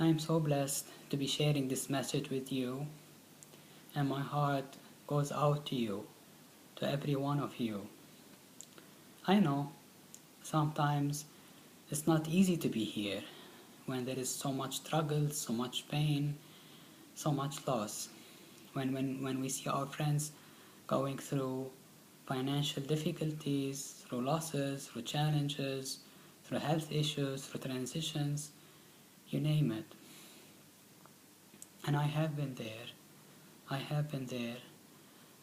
I am so blessed to be sharing this message with you, and my heart goes out to you, to every one of you. I know sometimes it's not easy to be here when there is so much struggle, so much pain, so much loss. When we see our friends going through financial difficulties, through losses, through challenges, through health issues, through transitions, you name it. And I have been there. I have been there.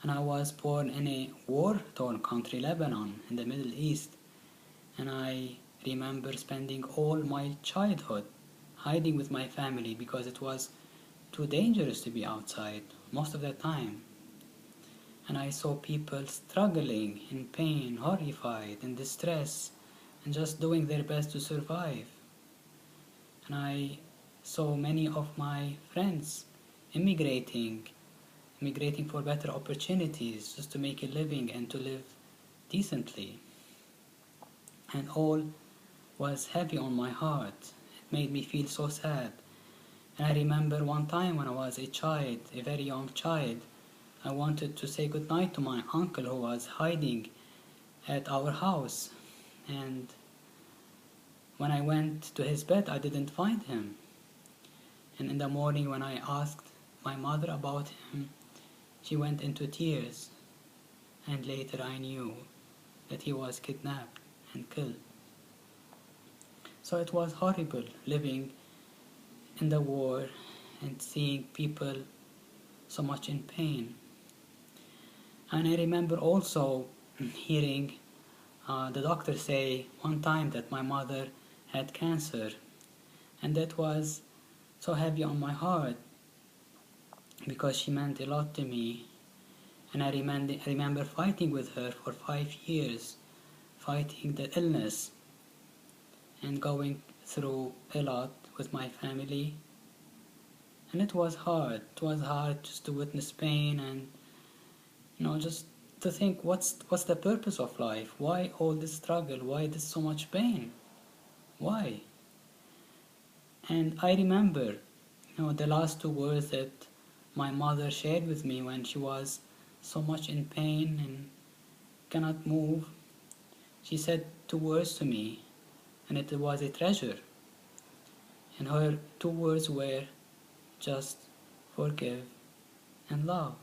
And I was born in a war-torn country, Lebanon, in the Middle East. And I remember spending all my childhood hiding with my family because it was too dangerous to be outside most of the time. And I saw people struggling, in pain, horrified, in distress, and just doing their best to survive. And I saw many of my friends immigrating for better opportunities, just to make a living and to live decently. And all was heavy on my heart. It made me feel so sad. And I remember one time when I was a child, a very young child, I wanted to say goodnight to my uncle who was hiding at our house. And when I went to his bed, I didn't find him. And in the morning when I asked my mother about him, she went into tears. And later I knew that he was kidnapped and killed. So it was horrible living in the war and seeing people so much in pain. And I remember also hearing the doctor say one time that my mother had cancer, and that was so heavy on my heart because she meant a lot to me. And I remember fighting with her for 5 years, fighting the illness and going through a lot with my family. And it was hard. It was hard just to witness pain and just to think what's the purpose of life? Why all this struggle? Why this so much pain? Why? And I remember, the last 2 words that my mother shared with me when she was so much in pain and cannot move. She said 2 words to me, and it was a treasure. And her 2 words were just forgive and love.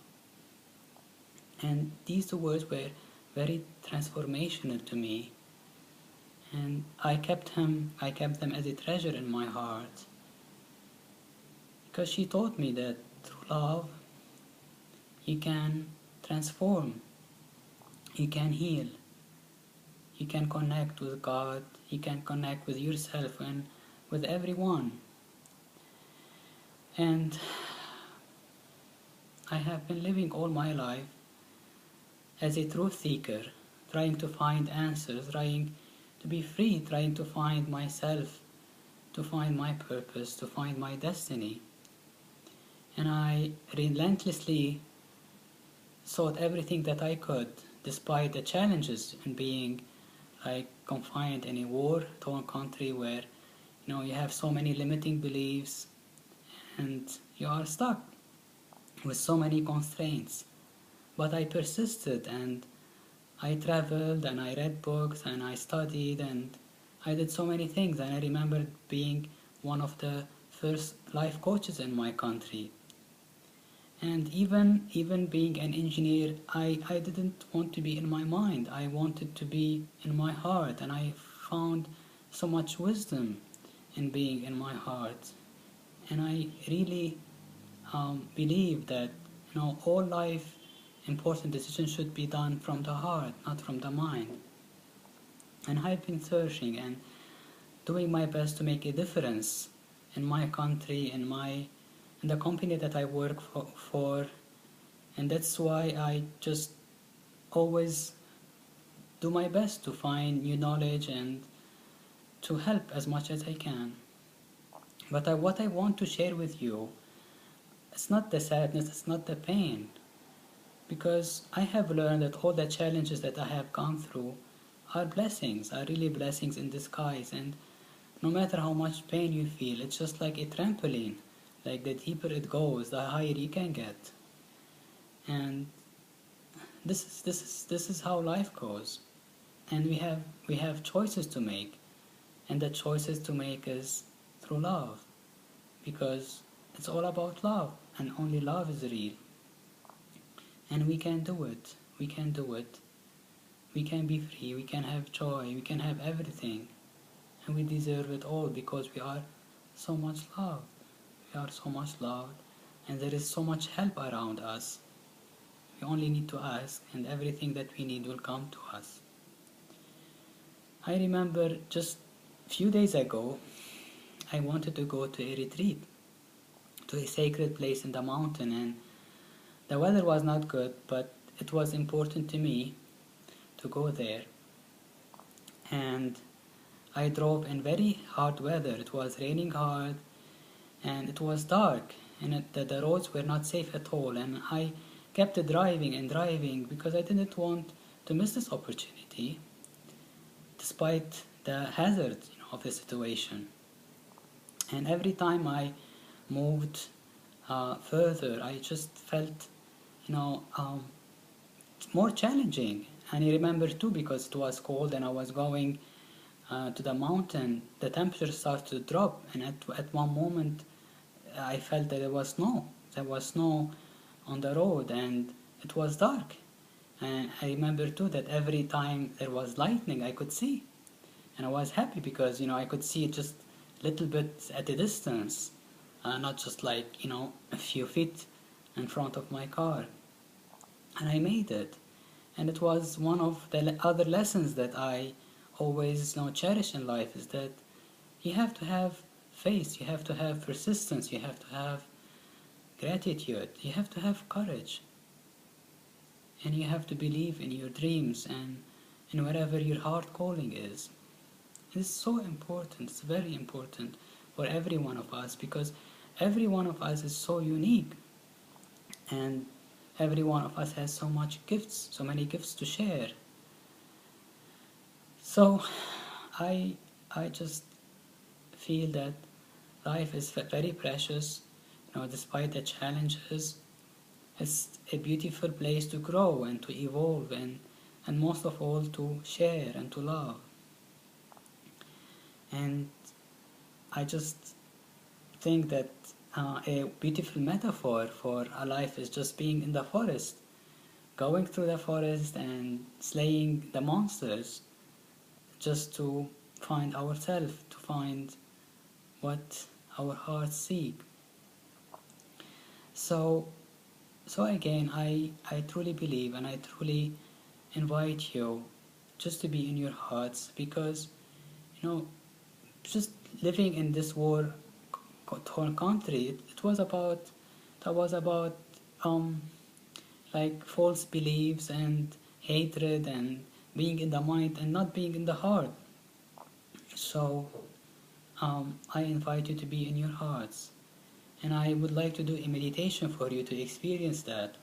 And these 2 words were very transformational to me. And I kept them as a treasure in my heart. Because she taught me that through love, you can transform, you can heal, you can connect with God, you can connect with yourself and with everyone. And I have been living all my life as a truth seeker, trying to find answers, trying to be free, trying to find myself, to find my purpose, to find my destiny. And I relentlessly sought everything that I could, despite the challenges in being confined in a war-torn country where you have so many limiting beliefs and you are stuck with so many constraints. But I persisted and I traveled and I read books and I studied and I did so many things. And I remember being one of the first life coaches in my country. And even being an engineer, I didn't want to be in my mind. I wanted to be in my heart, and I found so much wisdom in being in my heart. And I really believe that all life important decisions should be done from the heart, not from the mind. And I've been searching and doing my best to make a difference in my country, in the company that I work for, and that's why I just always do my best to find new knowledge and to help as much as I can. But what I want to share with you, it's not the sadness, it's not the pain, because I have learned that all the challenges that I have gone through are blessings, are really blessings in disguise, and No matter how much pain you feel, it's just like a trampoline. Like the deeper it goes, the higher you can get. And this is how life goes. And we have choices to make, and the choices to make is through love, because it's all about love, and only love is real. And we can do it. We can do it. We can be free. We can have joy. We can have everything, and we deserve it all because we are so much loved. We are so much loved, and there is so much help around us. We only need to ask, and everything that we need will come to us. I remember just a few days ago, I wanted to go to a retreat, to a sacred place in the mountain, and the weather was not good, but it was important to me to go there. And I drove in very hard weather. It was raining hard, and it was dark, and the roads were not safe at all. And I kept driving and driving because I didn't want to miss this opportunity, despite the hazard, of the situation. And every time I moved further, I just felt, more challenging. And I remember too, because it was cold and I was going to the mountain, the temperature started to drop, and at one moment I felt that there was snow. There was snow on the road, and it was dark. And I remember too that every time there was lightning, I could see, and I was happy because I could see it just a little bit at a distance, not just like a few feet in front of my car. And I made it, and it was one of the other lessons that I always cherish in life, is that you have to have faith, you have to have persistence, you have to have gratitude, you have to have courage, and you have to believe in your dreams and in whatever your heart calling is. It's so important, it's very important for every one of us, because every one of us is so unique, and every one of us has so many gifts to share. So I just feel that life is very precious, despite the challenges. It's a beautiful place to grow and to evolve, and most of all to share and to love. And I just think that a beautiful metaphor for a life is just being in the forest, going through the forest and slaying the monsters, just to find ourselves, to find what our hearts seek. So again, I truly believe, and I truly invite you just to be in your hearts, because just living in this war-torn country, it was about like false beliefs and hatred and being in the mind and not being in the heart. So I invite you to be in your hearts, and I would like to do a meditation for you to experience that.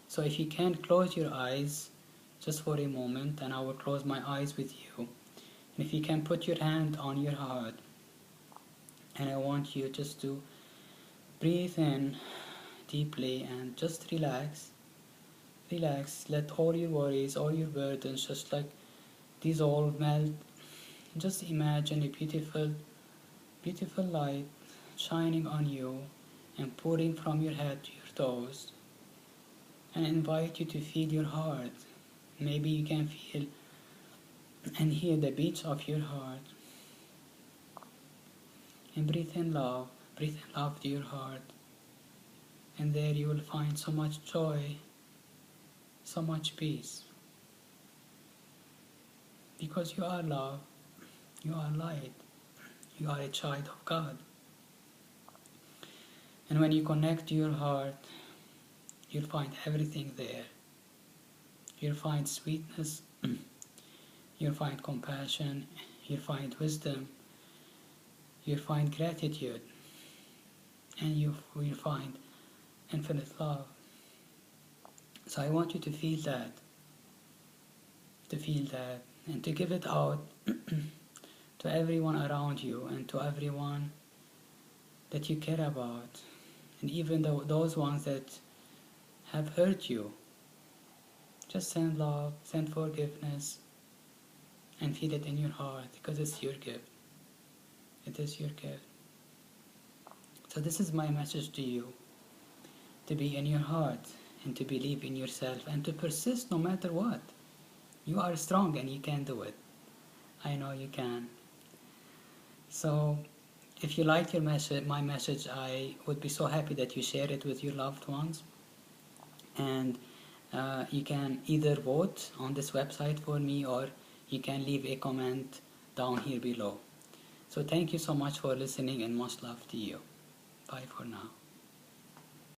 So if you can, close your eyes just for a moment, and I will close my eyes with you. And if you can, put your hand on your heart, and I want you just to breathe in deeply and just relax. Let all your worries, all your burdens just like dissolve, melt. Just imagine a beautiful light shining on you and pouring from your head to your toes, and I invite you to feel your heart. Maybe you can feel and hear the beats of your heart, and breathe in love to your heart, and there you will find so much joy, so much peace, because you are love, you are light, you are a child of God. And when you connect to your heart, you'll find everything there. You'll find sweetness, you'll find compassion, you'll find wisdom, you'll find gratitude, and you will find infinite love. So I want you to feel that, and to give it out to to everyone around you and to everyone that you care about, and even those ones that have hurt you. Just send love, send forgiveness, and feel it in your heart, because it's your gift. It is your gift. So this is my message to you: to be in your heart and to believe in yourself and to persist no matter what. You are strong and you can do it. I know you can. So if you liked my message, I would be so happy that you share it with your loved ones. And you can either vote on this website for me, or you can leave a comment down here below. So thank you so much for listening, and much love to you. Bye for now.